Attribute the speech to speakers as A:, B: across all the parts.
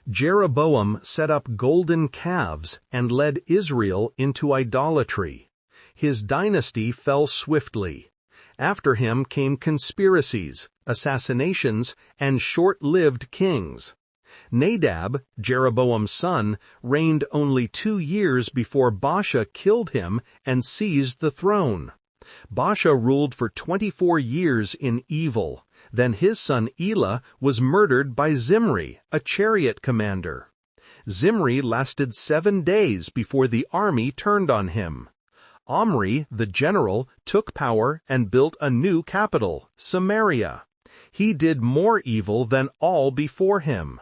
A: Jeroboam set up golden calves and led Israel into idolatry. His dynasty fell swiftly. After him came conspiracies, assassinations, and short-lived kings. Nadab, Jeroboam's son, reigned only 2 years before Baasha killed him and seized the throne. Baasha ruled for 24 years in evil. Then his son Elah was murdered by Zimri, a chariot commander. Zimri lasted 7 days before the army turned on him. Omri, the general, took power and built a new capital, Samaria. He did more evil than all before him.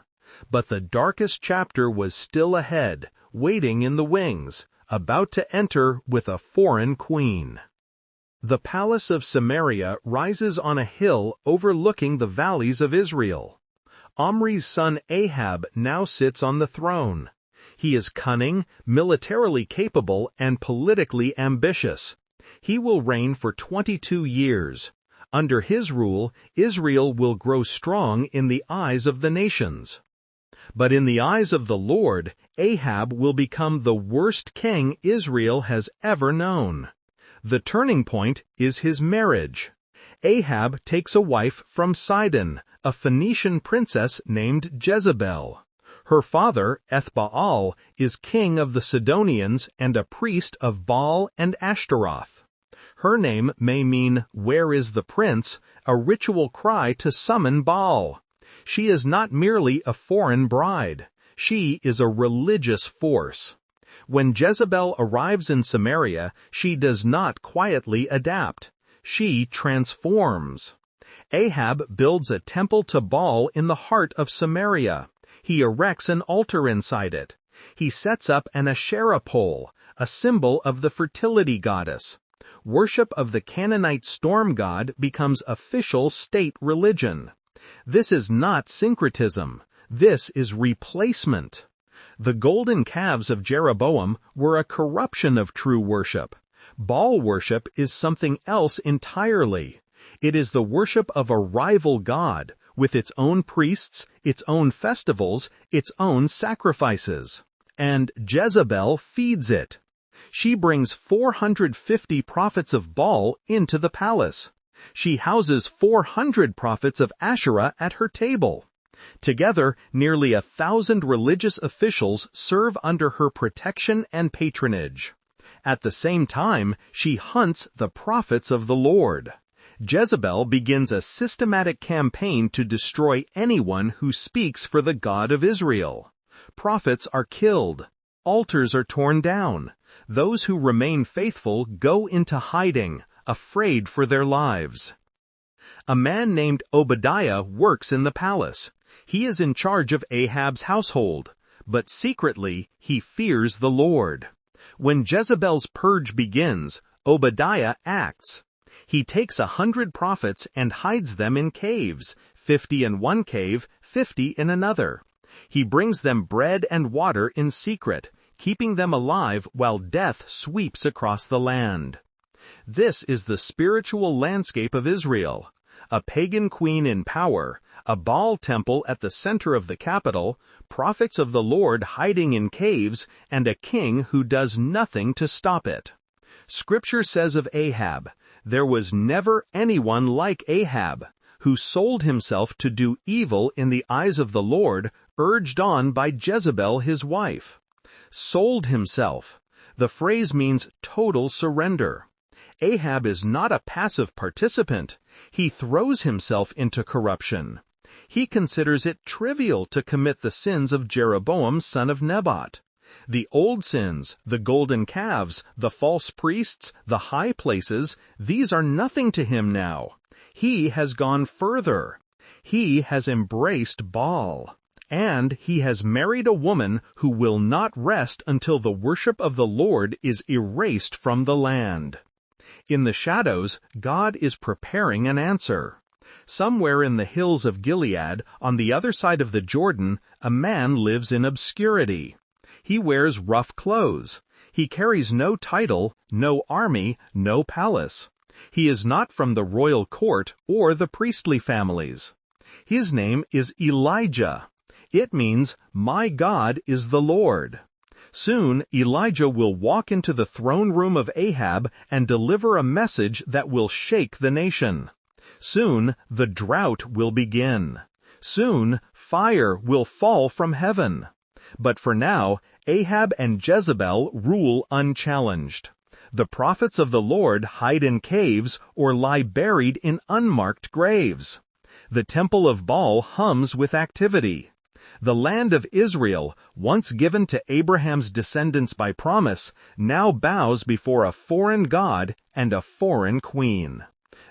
A: But the darkest chapter was still ahead, waiting in the wings, about to enter with a foreign queen. The palace of Samaria rises on a hill overlooking the valleys of Israel. Omri's son Ahab now sits on the throne. He is cunning, militarily capable, and politically ambitious. He will reign for 22 years. Under his rule, Israel will grow strong in the eyes of the nations. But in the eyes of the Lord, Ahab will become the worst king Israel has ever known. The turning point is his marriage. Ahab takes a wife from Sidon, a Phoenician princess named Jezebel. Her father, Ethbaal, is king of the Sidonians and a priest of Baal and Asherah. Her name may mean, "Where is the prince?" a ritual cry to summon Baal. She is not merely a foreign bride. She is a religious force. When Jezebel arrives in Samaria, she does not quietly adapt. She transforms. Ahab builds a temple to Baal in the heart of Samaria. He erects an altar inside it. He sets up an Asherah pole, a symbol of the fertility goddess. Worship of the Canaanite storm god becomes official state religion. This is not syncretism. This is replacement. The golden calves of Jeroboam were a corruption of true worship. Baal worship is something else entirely. It is the worship of a rival god, with its own priests, its own festivals, its own sacrifices. And Jezebel feeds it. She brings 450 prophets of Baal into the palace. She houses 400 prophets of Asherah at her table. Together, nearly 1,000 religious officials serve under her protection and patronage. At the same time, she hunts the prophets of the Lord. Jezebel begins a systematic campaign to destroy anyone who speaks for the God of Israel. Prophets are killed. Altars are torn down. Those who remain faithful go into hiding, afraid for their lives. A man named Obadiah works in the palace. He is in charge of Ahab's household, but secretly he fears the Lord. When Jezebel's purge begins, Obadiah acts. He takes 100 prophets and hides them in caves, 50 in one cave, 50 in another. He brings them bread and water in secret, keeping them alive while death sweeps across the land. This is the spiritual landscape of Israel. A pagan queen in power, a Baal temple at the center of the capital, prophets of the Lord hiding in caves, and a king who does nothing to stop it. Scripture says of Ahab, "There was never anyone like Ahab, who sold himself to do evil in the eyes of the Lord, urged on by Jezebel his wife." Sold himself. The phrase means total surrender. Ahab is not a passive participant. He throws himself into corruption. He considers it trivial to commit the sins of Jeroboam son of Nebat. The old sins, the golden calves, the false priests, the high places, these are nothing to him now. He has gone further. He has embraced Baal. And he has married a woman who will not rest until the worship of the Lord is erased from the land. In the shadows, God is preparing an answer. Somewhere in the hills of Gilead, on the other side of the Jordan, a man lives in obscurity. He wears rough clothes. He carries no title, no army, no palace. He is not from the royal court or the priestly families. His name is Elijah. It means, "My God is the Lord." Soon, Elijah will walk into the throne room of Ahab and deliver a message that will shake the nation. Soon, the drought will begin. Soon, fire will fall from heaven. But for now, Ahab and Jezebel rule unchallenged. The prophets of the Lord hide in caves or lie buried in unmarked graves. The temple of Baal hums with activity. The land of Israel, once given to Abraham's descendants by promise, now bows before a foreign god and a foreign queen.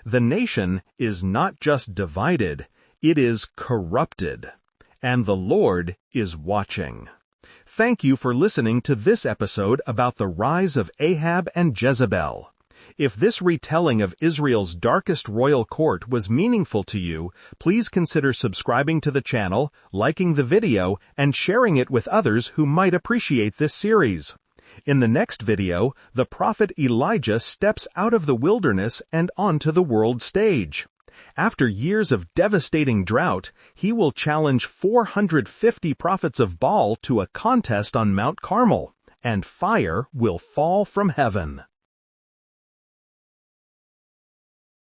A: The nation is not just divided, it is corrupted. And the Lord is watching. Thank you for listening to this episode about the rise of Ahab and Jezebel. If this retelling of Israel's darkest royal court was meaningful to you, please consider subscribing to the channel, liking the video, and sharing it with others who might appreciate this series. In the next video, the prophet Elijah steps out of the wilderness and onto the world stage. After years of devastating drought, he will challenge 450 prophets of Baal to a contest on Mount Carmel, and fire will fall from heaven.